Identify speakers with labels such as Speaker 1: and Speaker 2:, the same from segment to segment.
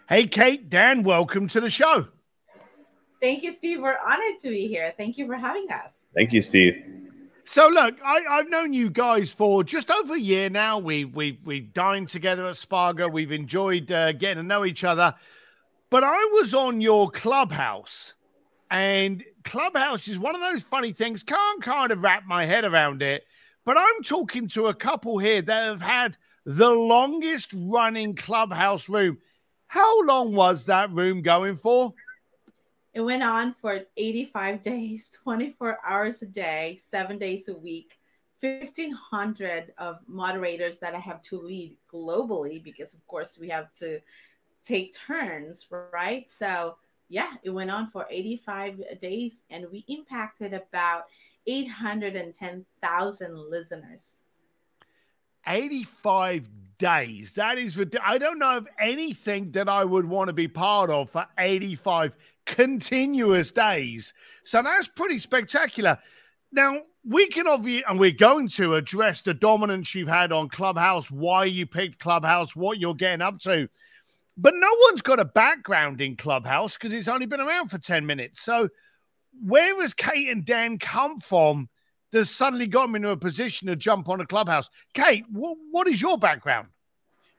Speaker 1: Hey, Kate, Dan, welcome to the show.
Speaker 2: Thank you, Steve. We're honored to be here. Thank you for having us.
Speaker 3: Thank you, Steve.
Speaker 1: So, look, I've known you guys for just over a year now. We've dined together at Spargo. We've enjoyed getting to know each other. But I was on your Clubhouse, and Clubhouse is one of those funny things. Can't kind of wrap my head around it. But I'm talking to a couple here that have had the longest running Clubhouse room. How long was that room going for?
Speaker 2: It went on for 85 days, 24 hours a day, 7 days a week, 1,500 of moderators that I have to lead globally because, of course, we have to take turns, right? So, yeah, it went on for 85 days, and we impacted about 810,000 listeners.
Speaker 1: 85 days. That is, I don't know of anything that I would want to be part of for 85 continuous days. So that's pretty spectacular. Now, we can obviously, and we're going to address the dominance you've had on Clubhouse, why you picked Clubhouse, what you're getting up to. But no one's got a background in Clubhouse because it's only been around for 10 minutes. So where has Kate and Dan come from that suddenly got them into a position to jump on a Clubhouse? Kate, what is your background?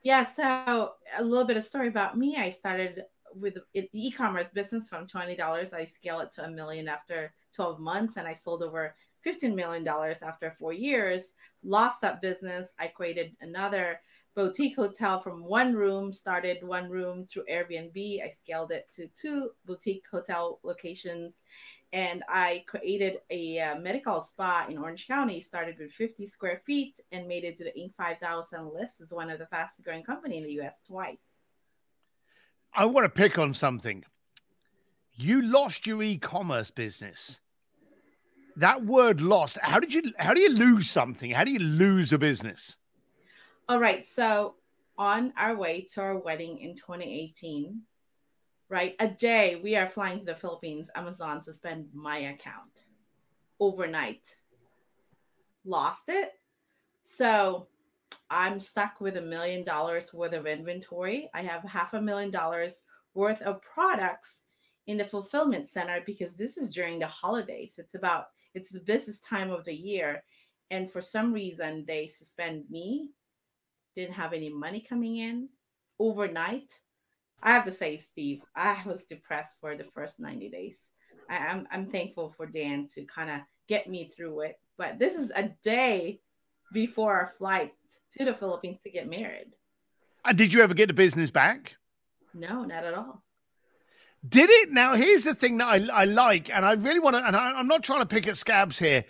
Speaker 2: Yeah, so a little bit of story about me. I started with the e-commerce business from $20. I scaled it to $1 million after 12 months, and I sold over $15 million after 4 years. Lost that business. I created another boutique hotel from one room, started one room through Airbnb. I scaled it to 2 boutique hotel locations. And I created a medical spa in Orange County, started with 50 square feet and made it to the Inc. 5000 list as one of the fastest growing company in the US twice.
Speaker 1: I want to pick on something. You lost your e-commerce business. That word lost. How do you lose something? How do you lose a business?
Speaker 2: All right. So on our way to our wedding in 2018, right, a day we are flying to the Philippines, Amazon suspend my account overnight. Lost it. So I'm stuck with $1 million worth of inventory. I have $500,000 worth of products in the fulfillment center because this is during the holidays. It's the busiest time of the year. And for some reason, they suspend me. Didn't have any money coming in overnight. I have to say, Steve, I was depressed for the first 90 days. I'm thankful for Dan to kind of get me through it. But this is a day before our flight to the Philippines to get married.
Speaker 1: And did you ever get the business back?
Speaker 2: No, not at all.
Speaker 1: Did it? Now, here's the thing that I like, and I really want to, and I'm not trying to pick at scabs here,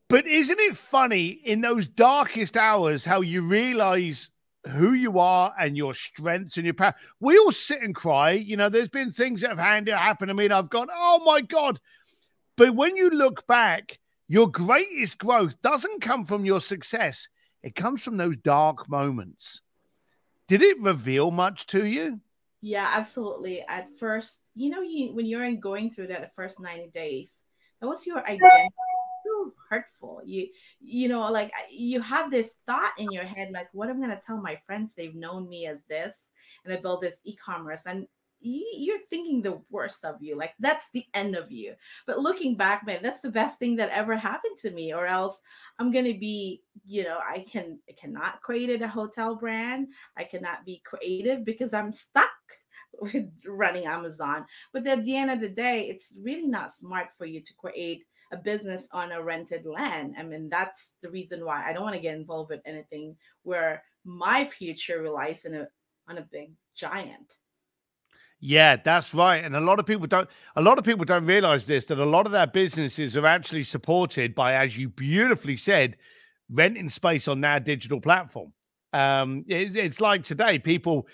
Speaker 1: but isn't it funny in those darkest hours how you realize who you are and your strengths and your power? We all sit and cry. You know, there's been things that have happened to me and I've gone, oh my God. But when you look back, your greatest growth doesn't come from your success. It comes from those dark moments. Did it reveal much to you?
Speaker 2: Yeah, absolutely. At first, when you're going through that first 90 days, that was your identity. So hurtful. Like you have this thought in your head, like, what I'm going to tell my friends, they've known me as this, and I built this e-commerce, and you're thinking the worst of you. Like, that's the end of you. But looking back, man, that's the best thing that ever happened to me, or else I'm going to be, I cannot create a hotel brand. I cannot be creative because I'm stuck with running Amazon. But at the end of the day, it's really not smart for you to create a business on a rented land. I mean, that's the reason why I don't want to get involved with anything where my future relies on a big giant.
Speaker 1: Yeah, that's right. And a lot of people don't realize this, that a lot of their businesses are actually supported by, as you beautifully said, renting space on their digital platform. It's like today, people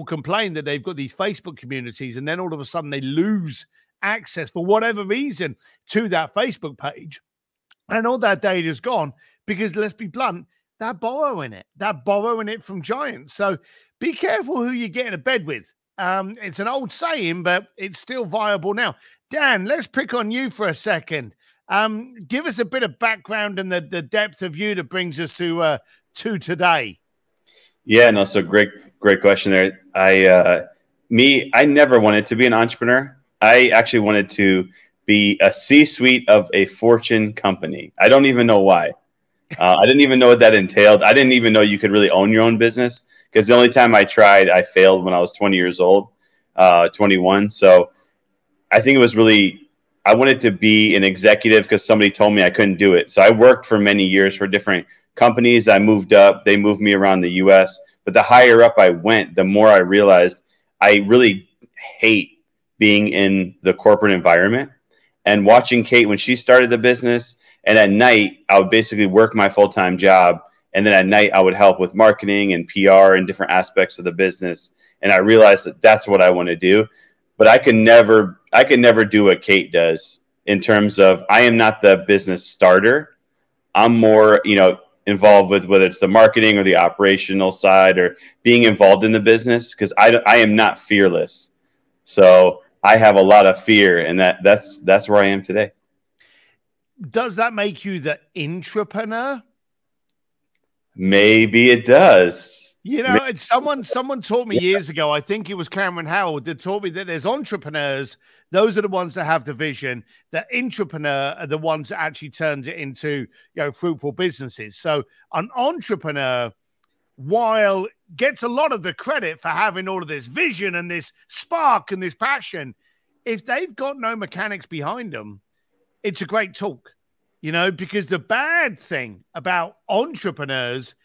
Speaker 1: complain that they've got these Facebook communities and then all of a sudden they lose access for whatever reason to that Facebook page. And all that data is gone because, let's be blunt, they're borrowing it. They're borrowing it from giants. So be careful who you get in a bed with. It's an old saying, but it's still viable now. Dan, let's pick on you for a second. Give us a bit of background and the depth of you that brings us to today.
Speaker 3: Yeah, no, so great question there. I never wanted to be an entrepreneur. I actually wanted to be a C-suite of a Fortune company. I don't even know why. I didn't even know what that entailed. I didn't even know you could really own your own business, because the only time I tried, I failed when I was 20 years old, 21. So I think it was really, I wanted to be an executive because somebody told me I couldn't do it. So I worked for many years for different companies. I moved up. They moved me around the U.S. But the higher up I went, the more I realized I really hate being in the corporate environment. And watching Kate when she started the business, and at night I would basically work my full-time job, and then at night I would help with marketing and PR and different aspects of the business. And I realized that that's what I want to do. But I could never do what Kate does, in terms of, I am not the business starter. I'm more, involved with whether it's the marketing or the operational side or being involved in the business, because I am not fearless. So I have a lot of fear, and that's where I am today.
Speaker 1: Does that make you the intrapreneur?
Speaker 3: Maybe it does.
Speaker 1: It's someone taught me years ago, I think it was Cameron Howard, that taught me that there's entrepreneurs. Those are the ones that have the vision. The intrapreneur are the ones that actually turns it into, fruitful businesses. So an entrepreneur, while gets a lot of the credit for having all of this vision and this spark and this passion, if they've got no mechanics behind them, it's a great talk, because the bad thing about entrepreneurs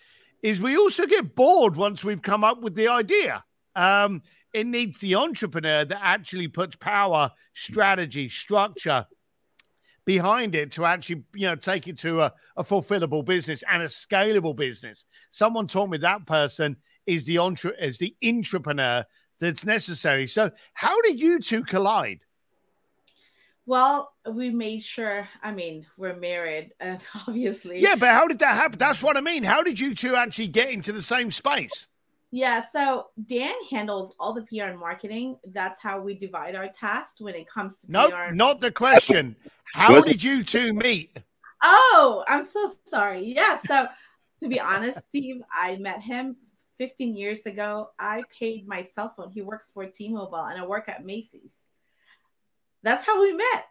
Speaker 1: is we also get bored once we've come up with the idea. It needs the entrepreneur that actually puts power, strategy, structure behind it to actually, take it to a fulfillable business and a scalable business. Someone told me that person is the intrapreneur that's necessary. So how did you two collide?
Speaker 2: Well, we made sure, we're married, and obviously.
Speaker 1: Yeah, but how did that happen? That's what I mean. How did you two actually get into the same space?
Speaker 2: Yeah, so Dan handles all the PR and marketing. That's how we divide our tasks when it comes to
Speaker 1: nope,
Speaker 2: PR.
Speaker 1: Not the question. How did you two meet?
Speaker 2: Oh, I'm so sorry. Yeah, so to be honest, Steve, I met him 15 years ago. I paid my cell phone. He works for T-Mobile, and I work at Macy's. That's how we met.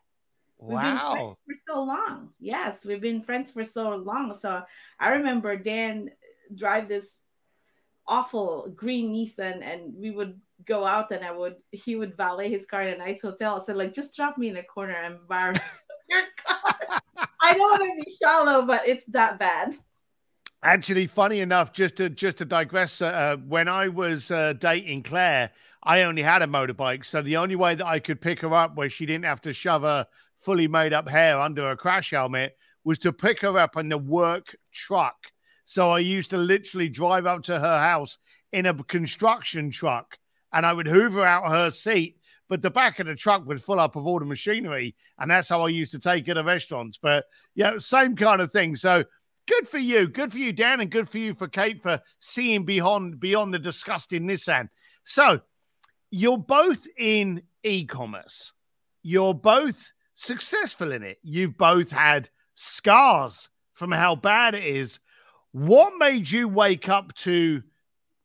Speaker 2: We've been friends for so long. Yes, we've been friends for so long. So I remember Dan drive this awful green Nissan, and we would go out, and he would valet his car in a nice hotel. So just drop me in a corner and embarrass your car. I don't want to be shallow, but it's that bad.
Speaker 1: Actually, funny enough, just to digress, when I was dating Claire, I only had a motorbike. So the only way that I could pick her up where she didn't have to shove her fully made up hair under a crash helmet was to pick her up in the work truck. So I used to literally drive up to her house in a construction truck, and I would hoover out her seat, but the back of the truck was full up of all the machinery. And that's how I used to take her to restaurants. But yeah, same kind of thing. So good for you. Good for you, Dan, and good for you, for Kate, for seeing beyond the disgusting Nissan. So you're both in e-commerce. You're both successful in it. You've both had scars from how bad it is. What made you wake up to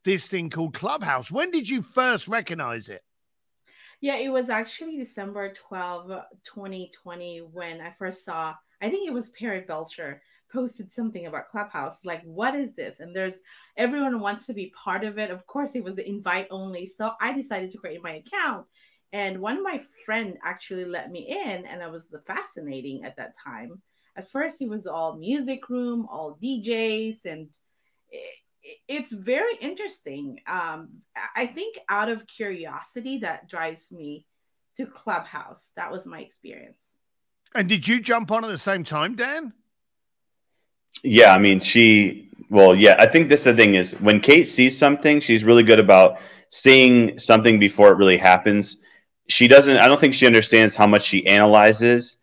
Speaker 1: this thing called Clubhouse? When did you first recognize it?
Speaker 2: Yeah, it was actually December 12, 2020, when I first saw, I think it was Perry Belcher posted something about Clubhouse. Like, what is this? And everyone wants to be part of it. Of course, it was invite only. So I decided to create my account. And one of my friend actually let me in, and I was fascinating at that time. At first, it was all music room, all DJs, and it's very interesting. I think out of curiosity, that drives me to Clubhouse. That was my experience.
Speaker 1: And did you jump on at the same time, Dan?
Speaker 3: Yeah, I think this the thing is, when Kate sees something, she's really good about seeing something before it really happens. I don't think she understands how much she analyzes.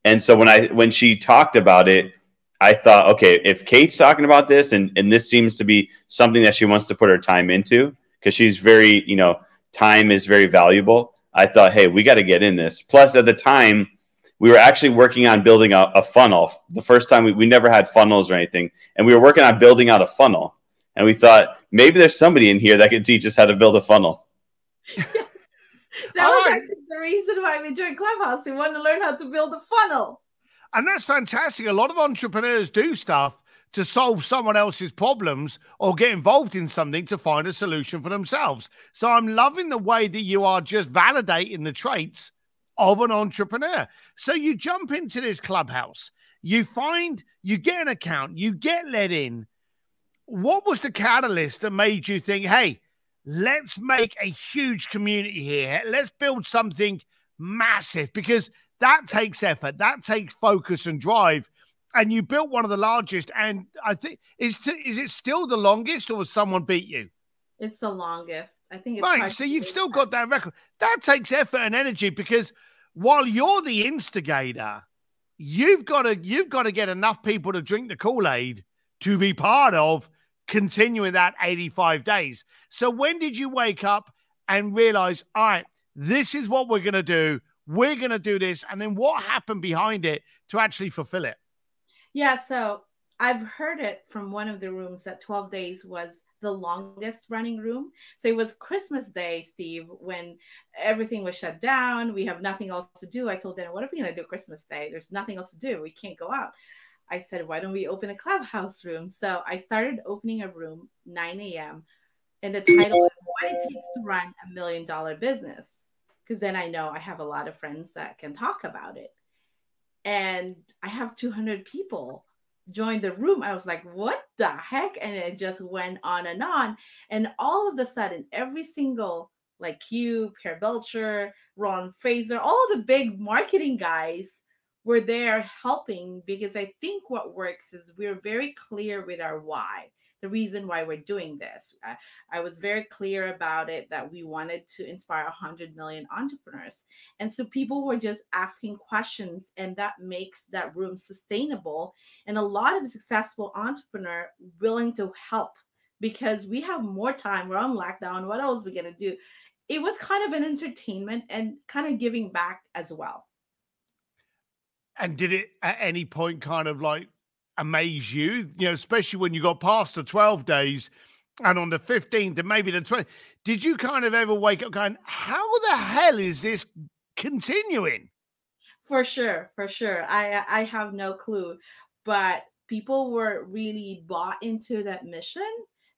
Speaker 3: And so when she talked about it, I thought, okay, if Kate's talking about this and this seems to be something that she wants to put her time into, because she's very, time is very valuable, I thought, hey, we got to get in this. Plus, at the time, we were actually working on building a funnel. The first time we never had funnels or anything. And we were working on building out a funnel. And we thought, maybe there's somebody in here that could teach us how to build a funnel.
Speaker 2: That was actually the reason why we joined Clubhouse. We want to learn how to build a funnel.
Speaker 1: And that's fantastic. A lot of entrepreneurs do stuff to solve someone else's problems or get involved in something to find a solution for themselves. So I'm loving the way that you are just validating the traits of an entrepreneur. So you jump into this Clubhouse, you get an account, you get let in. What was the catalyst that made you think, hey, let's make a huge community here. Let's build something massive, because that takes effort, that takes focus and drive. And you built one of the largest, and I think, is it still the longest, or has someone beat you?
Speaker 2: It's the longest. I think it's
Speaker 1: right. So you've still got that record. That takes effort and energy, because while you're the instigator, you've got to get enough people to drink the Kool-Aid to be part of continuing that 85 days. So when did you wake up and realize, all right, this is what we're going to do. We're going to do this. And then what happened behind it to actually fulfill it?
Speaker 2: Yeah, so I've heard it from one of the rooms that 12 days was the longest running room. So it was Christmas Day, Steve, when everything was shut down. We have nothing else to do. I told Dan, what are we going to do Christmas Day? There's nothing else to do. We can't go out. I said, why don't we open a Clubhouse room? So I started opening a room 9 a.m. And the title is What It Takes to Run a $1 Million Business. Because then I know I have a lot of friends that can talk about it. And I have 200 people join the room. I was like, what the heck? And it just went on. And all of a sudden, every single, like you, Per Belcher, Ron Fraser, all the big marketing guys were there helping, because I think what works is we're very clear with our why. The reason why we're doing this. I was very clear about it, that we wanted to inspire 100 million entrepreneurs. And so people were just asking questions, and that makes that room sustainable. And a lot of successful entrepreneur willing to help, because we have more time. We're on lockdown. What else are we going to do? It was kind of an entertainment and kind of giving back as well.
Speaker 1: And did it at any point kind of like amaze you, especially when you got past the 12 days and on the 15th and maybe the 20th, did you kind of ever wake up going, how the hell is this continuing?
Speaker 2: For sure. I have no clue, but people were really bought into that mission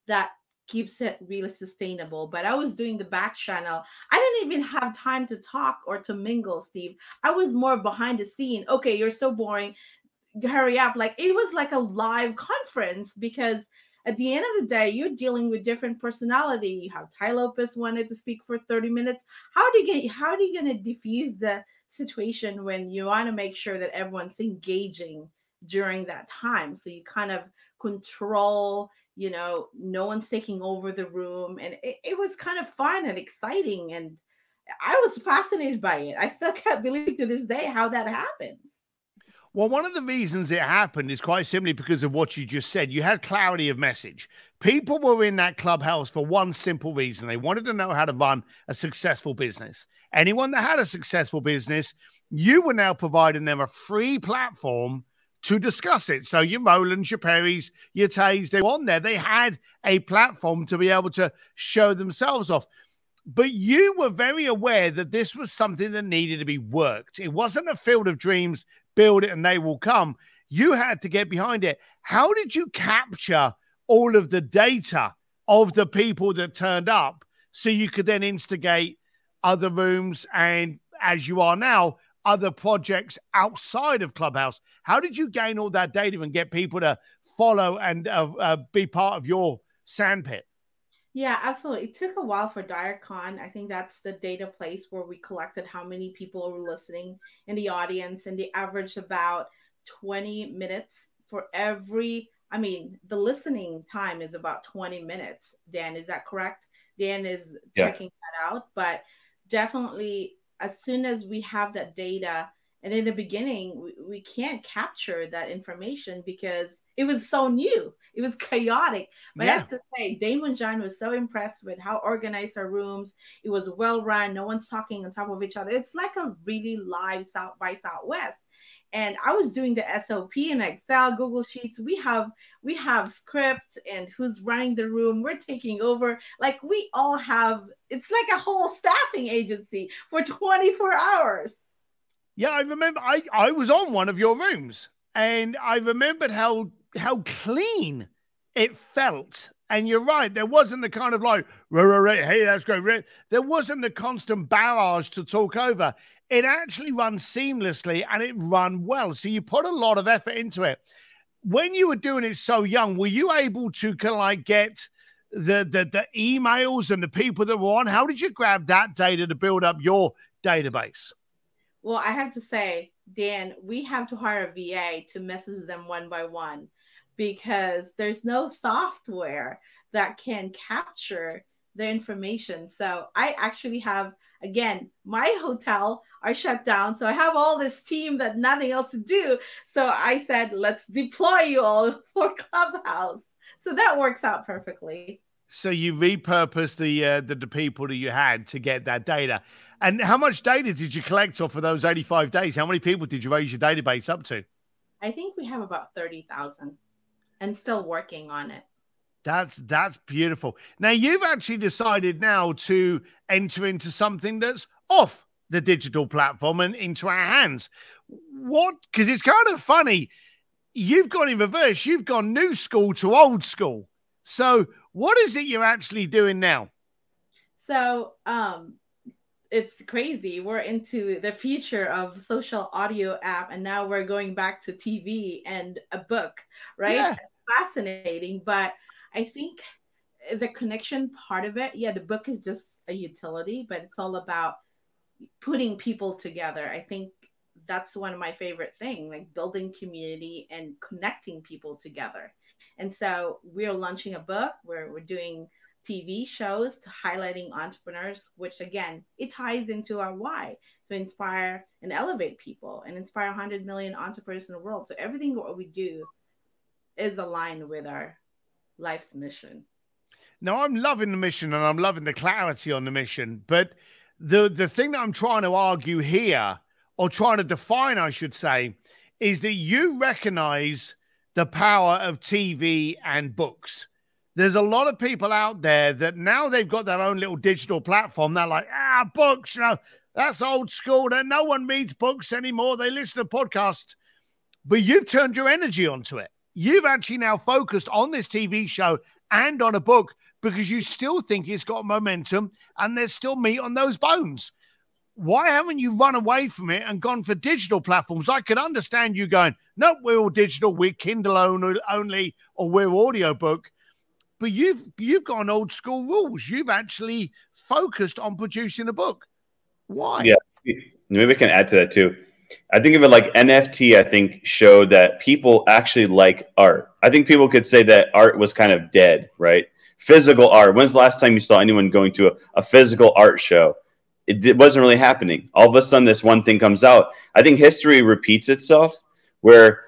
Speaker 2: that keeps it really sustainable. But I was doing the back channel. I didn't even have time to talk or to mingle, Steve. I was more behind the scene. Okay, you're so boring. Hurry up. Like, it was like a live conference, because at the end of the day, you're dealing with different personality. You have Ty Lopez wanted to speak for 30 minutes. How are you going to diffuse the situation when you want to make sure that everyone's engaging during that time? So you kind of control, no one's taking over the room. And it was kind of fun and exciting. And I was fascinated by it. I still can't believe to this day how that happens.
Speaker 1: Well, one of the reasons it happened is quite simply because of what you just said. You had clarity of message. People were in that Clubhouse for one simple reason. They wanted to know how to run a successful business. Anyone that had a successful business, you were now providing them a free platform to discuss it. So your Rolands, your Perrys, your Tays, they were on there. They had a platform to be able to show themselves off. But you were very aware that this was something that needed to be worked. It wasn't a field of dreams, build it and they will come. You had to get behind it. How did you capture all of the data of the people that turned up so you could then instigate other rooms and, as you are now, other projects outside of Clubhouse? How did you gain all that data and get people to follow and be part of your sandpit?
Speaker 2: Yeah, absolutely. It took a while for DireCon. I think that's the data place where we collected how many people were listening in the audience, and they averaged about 20 minutes for every, the listening time is about 20 minutes. Dan, is that correct? Dan is checking that out, but definitely as soon as we have that data, and in the beginning, we can't capture that information because it was so new. It was chaotic. But I have to say, Damon John was so impressed with how organized our rooms. It was well run. No one's talking on top of each other. It's like a really live South by Southwest. And I was doing the SOP in Excel, Google Sheets. We have scripts and who's running the room. We're taking over. Like we all have, it's like a whole staffing agency for 24 hours.
Speaker 1: Yeah, I remember I was on one of your rooms and I remembered how clean it felt. And you're right, there wasn't the kind of like, hey, that's great. There wasn't the constant barrage to talk over. It actually runs seamlessly and it ran well. So you put a lot of effort into it. When you were doing it so young, were you able to kind of like get the emails and the people that were on? How did you grab that data to build up your database?
Speaker 2: Well, I have to say, Dan, we have to hire a VA to message them one by one because there's no software that can capture the information. So I actually have, again, my hotel are shut down. So I have all this team that nothing else to do. So I said, let's deploy you all for Clubhouse. So that works out perfectly.
Speaker 1: So you repurposed the people that you had to get that data. And how much data did you collect off of those 85 days? How many people did you raise your database up to?
Speaker 2: I think we have about 30,000 and still working on it.
Speaker 1: That's beautiful. Now you've actually decided now to enter into something that's off the digital platform and into our hands. What? Because it's kind of funny. You've gone in reverse. You've gone new school to old school. So what is it you're actually doing now?
Speaker 2: So it's crazy. We're into the future of social audio app, and now we're going back to TV and a book, right?
Speaker 1: Yeah.
Speaker 2: Fascinating. But I think the connection part of it, yeah, the book is just a utility, but it's all about putting people together. I think that's one of my favorite things, like building community and connecting people together. And so we're launching a book where we're doing TV shows to highlighting entrepreneurs, which again, it ties into our why to inspire and elevate people and inspire 100 million entrepreneurs in the world. So everything what we do is aligned with our life's mission.
Speaker 1: Now I'm loving the mission and I'm loving the clarity on the mission, but the thing that I'm trying to argue here, or trying to define, I should say, is that you recognize the power of TV and books. There's a lot of people out there that now they've got their own little digital platform. They're like, books, you know, that's old school. No one reads books anymore. They listen to podcasts. But you've turned your energy onto it. You've actually now focused on this TV show and on a book because you still think it's got momentum and there's still meat on those bones. Why haven't you run away from it and gone for digital platforms? I could understand you going, nope, we're all digital, we're Kindle only, or we're audiobook. But you've gone old school rules. You've actually focused on producing a book. Why?
Speaker 3: Yeah, maybe we can add to that too. I think of it like NFT, I think, showed that people actually like art. I think people could say that art was kind of dead, right? Physical art. When's the last time you saw anyone going to a physical art show? It wasn't really happening. All of a sudden, this one thing comes out. I think history repeats itself where,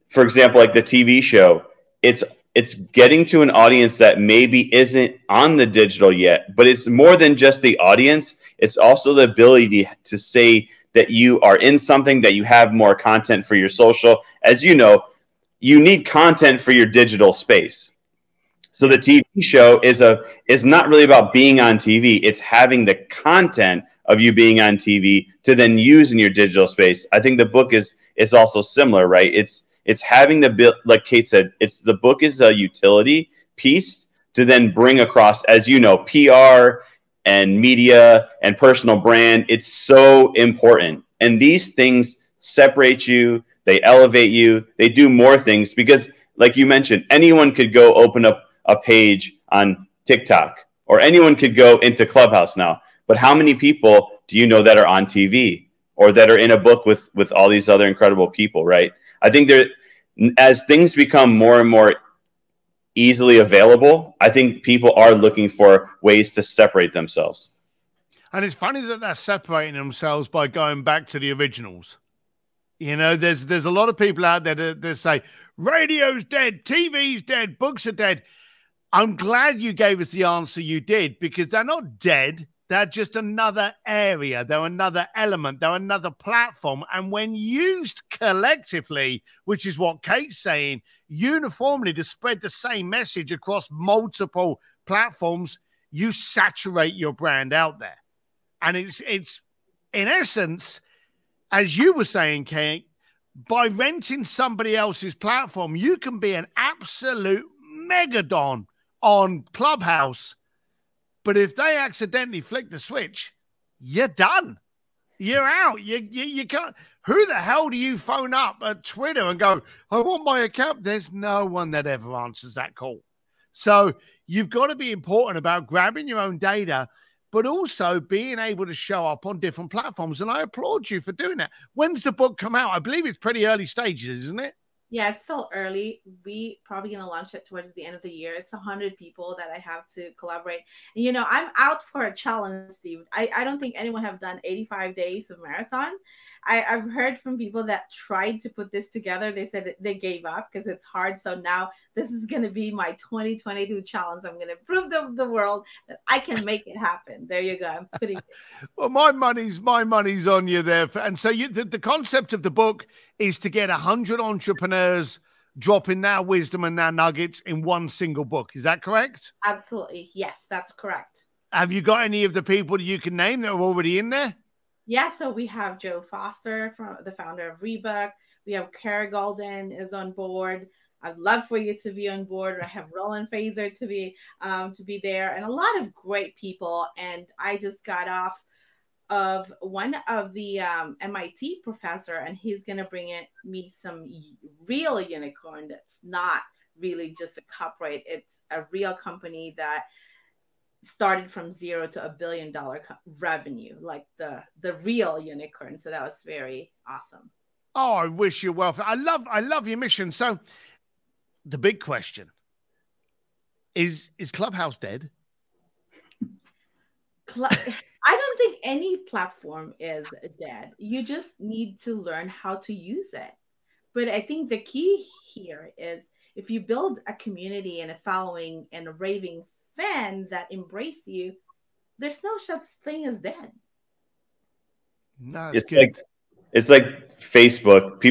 Speaker 3: for example, like the TV show, it's getting to an audience that maybe isn't on the digital yet, but it's more than just the audience. It's also the ability to say that you are in something, that you have more content for your social. As you know, you need content for your digital space. So the TV show is not really about being on TV. It's having the content of you being on TV to then use in your digital space. I think the book is also similar, right? It's having like Kate said, the book is a utility piece to then bring across, as you know, PR and media and personal brand. It's so important. And these things separate you. They elevate you. They do more things because, like you mentioned, anyone could go open up a page on TikTok, or anyone could go into Clubhouse now. But how many people do you know that are on TV or that are in a book with all these other incredible people, right? I think as things become more and more easily available, I think people are looking for ways to separate themselves.
Speaker 1: And it's funny that they're separating themselves by going back to the originals. You know, there's a lot of people out there that say radio's dead, TV's dead, books are dead. I'm glad you gave us the answer you did, because they're not dead. They're just another area. They're another element. They're another platform. And when used collectively, which is what Kate's saying, uniformly to spread the same message across multiple platforms, you saturate your brand out there. And it's in essence, as you were saying, Kate, by renting somebody else's platform, you can be an absolute megadon on Clubhouse. But if they accidentally flick the switch, you're done. You're out. You can't. Who the hell do you phone up at Twitter and go, I want my account? There's no one that ever answers that call. So you've got to be important about grabbing your own data, but also being able to show up on different platforms. And I applaud you for doing that. When's the book come out? I believe it's pretty early stages, isn't it?
Speaker 2: Yeah, it's still early. We probably going to launch it towards the end of the year. It's 100 people that I have to collaborate. And, you know, I'm out for a challenge, Steve. I don't think anyone have done 85 days of marathon. I've heard from people that tried to put this together. They said they gave up because it's hard. So now this is going to be my 2022 challenge. I'm going to prove to the world that I can make it happen. There you go. I'm putting it.
Speaker 1: Well, my money's on you there. And so the concept of the book is to get 100 entrepreneurs dropping their wisdom and their nuggets in one single book. Is that correct?
Speaker 2: Absolutely. Yes, that's correct.
Speaker 1: Have you got any of the people that you can name that are already in there?
Speaker 2: Yeah, so we have Joe Foster, from the founder of Reebok. We have Kara Golden is on board. I'd love for you to be on board. I have Roland Fraser to be there, and a lot of great people. And I just got off of one of the MIT professor, and he's going to bring me some real unicorn that's not really just a corporate. It's a real company that started from zero to $1 billion revenue, like the real unicorn. So that was very awesome.
Speaker 1: Oh, I wish you well. I love your mission. So the big question is Clubhouse dead?
Speaker 2: I don't think any platform is dead. You just need to learn how to use it. But I think the key here is if you build a community and a following and a raving fan that embrace you, there's no such thing as dead.
Speaker 1: No,
Speaker 3: it's like Facebook.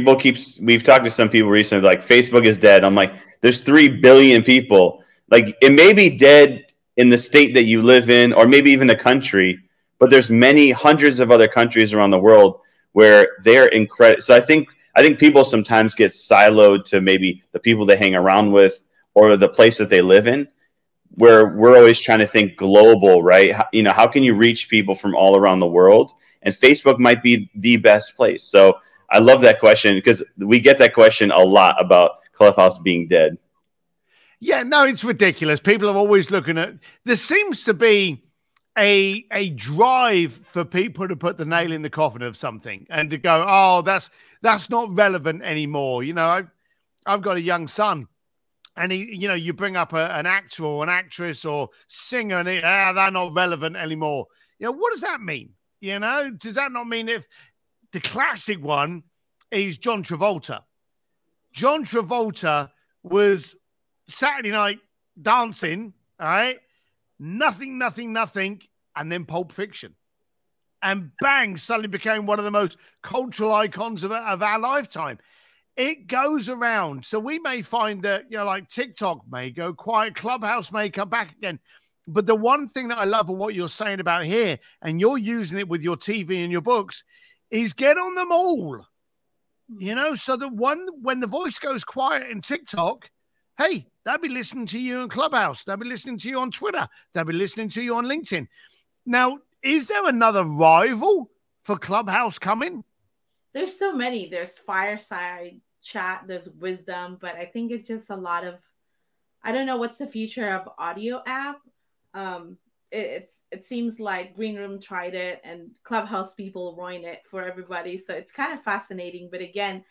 Speaker 3: We've talked to some people recently, like Facebook is dead. I'm like, there's 3 billion people. Like, it may be dead in the state that you live in, or maybe even the country, but there's many hundreds of other countries around the world where they're incredible. So I think people sometimes get siloed to maybe the people they hang around with or the place that they live in, where we're always trying to think global, right? How can you reach people from all around the world? And Facebook might be the best place. So I love that question, because we get that question a lot about Clubhouse being dead.
Speaker 1: Yeah, no, it's ridiculous. People are always looking at, there seems to be a drive for people to put the nail in the coffin of something and to go, oh, that's not relevant anymore. I've got a young son. And you bring up an actor or an actress or singer, and they're not relevant anymore. What does that mean? Does that not mean if the classic one is John Travolta? John Travolta was Saturday Night Dancing, all right? Nothing, and then Pulp Fiction. And bang, suddenly became one of the most cultural icons of our lifetime. It goes around. So we may find that, like TikTok may go quiet, Clubhouse may come back again. But the one thing that I love of what you're saying about here, and you're using it with your TV and your books, is get on them all. So that when the voice goes quiet in TikTok, hey, they'll be listening to you on Clubhouse. They'll be listening to you on Twitter. They'll be listening to you on LinkedIn. Now, is there another rival for Clubhouse coming?
Speaker 2: There's so many. There's Fireside Chat, there's Wisdom, but I think it's just a lot of, I don't know what's the future of audio app. It seems like Green Room tried it and Clubhouse people ruined it for everybody. So it's kind of fascinating. But again,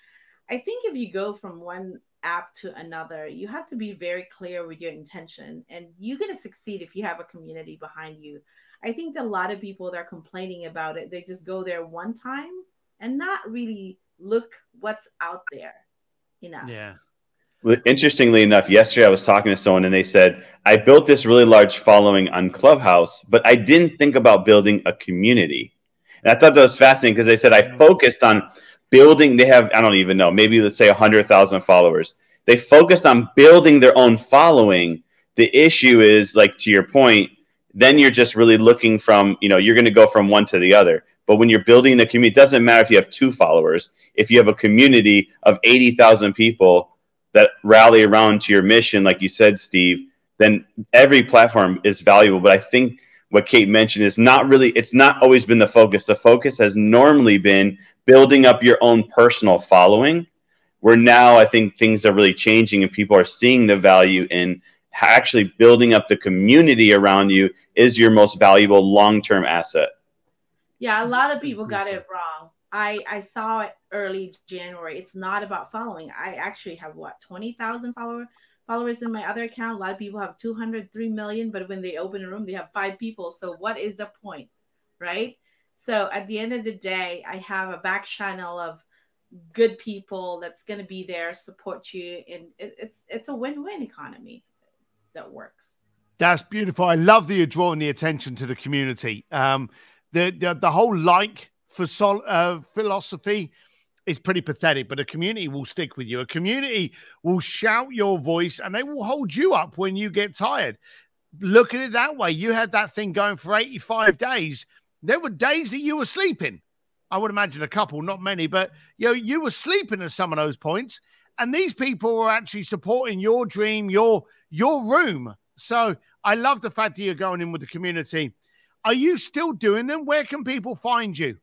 Speaker 2: I think if you go from one app to another, you have to be very clear with your intention, and you're going to succeed if you have a community behind you. I think that a lot of people that are complaining about it, they just go there one time and not really look what's out there.
Speaker 1: Yeah.
Speaker 3: Well, interestingly enough, yesterday I was talking to someone and they said, I built this really large following on Clubhouse, but I didn't think about building a community. And I thought that was fascinating because they said I focused on building. They have, I don't even know, maybe let's say 100,000 followers. They focused on building their own following. The issue is, like, to your point, then you're just really looking from, you're going to go from one to the other. But when you're building the community, it doesn't matter if you have 2 followers. If you have a community of 80,000 people that rally around to your mission, like you said, Steve, then every platform is valuable. But I think what Kate mentioned is it's not always been the focus. The focus has normally been building up your own personal following, where now I think things are really changing and people are seeing the value in actually building up the community around you is your most valuable long-term asset.
Speaker 2: Yeah, a lot of people got it wrong. I saw it early January. It's not about following. I actually have 20,000 followers in my other account. A lot of people have 200, 3 million, but when they open a room, they have 5 people. So what is the point, right? So at the end of the day, I have a back channel of good people that's going to be there, support you, and it's a win-win economy that works.
Speaker 1: That's beautiful. I love that you're drawing the attention to the community. The whole for philosophy is pretty pathetic, but a community will stick with you. A community will shout your voice and they will hold you up when you get tired. Look at it that way. You had that thing going for 85 days. There were days that you were sleeping. I would imagine a couple, not many, but you were sleeping at some of those points. And these people were actually supporting your dream, your room. So I love the fact that you're going in with the community. Are you still doing them? Where can people find you?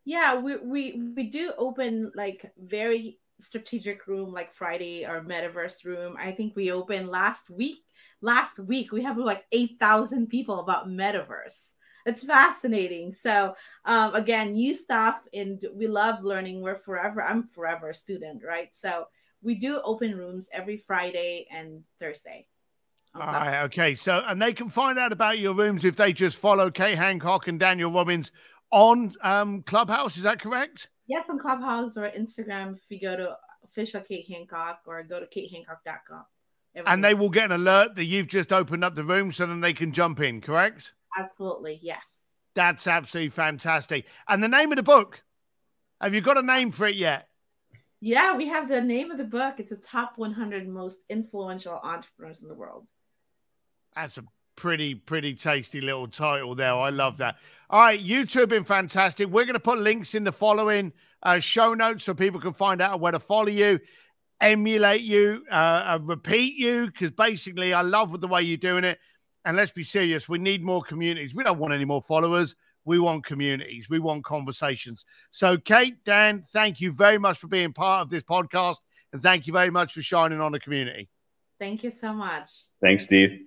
Speaker 1: Yeah,
Speaker 2: we do open like very strategic room, like Friday, our metaverse room. I think we opened last week. Last week we have like 8,000 people about metaverse. It's fascinating. So again, new stuff, and we love learning. I'm forever a student, right? So we do open rooms every Friday and Thursday.
Speaker 1: All right, okay. So, and they can find out about your rooms if they just follow Kate Hancock and Daniel Robbins on Clubhouse. Is that correct?
Speaker 2: Yes, on Clubhouse or Instagram. If you go to official Kate Hancock or go to katehancock.com.
Speaker 1: And they will get an alert that you've just opened up the room so then they can jump in, correct?
Speaker 2: Absolutely, yes.
Speaker 1: That's absolutely fantastic. And the name of the book, have you got a name for it yet?
Speaker 2: Yeah, we have the name of the book. It's the top 100 most influential entrepreneurs in the world.
Speaker 1: That's a pretty tasty little title there. I love that. All right, you two have been fantastic. We're going to put links in the following show notes so people can find out where to follow you, emulate you, repeat you, because basically I love the way you're doing it. And let's be serious, we need more communities. We don't want any more followers. We want communities. We want conversations. So Kate, Dan, thank you very much for being part of this podcast. And thank you very much for shining on the community.
Speaker 2: Thank you so much.
Speaker 3: Thanks, Steve.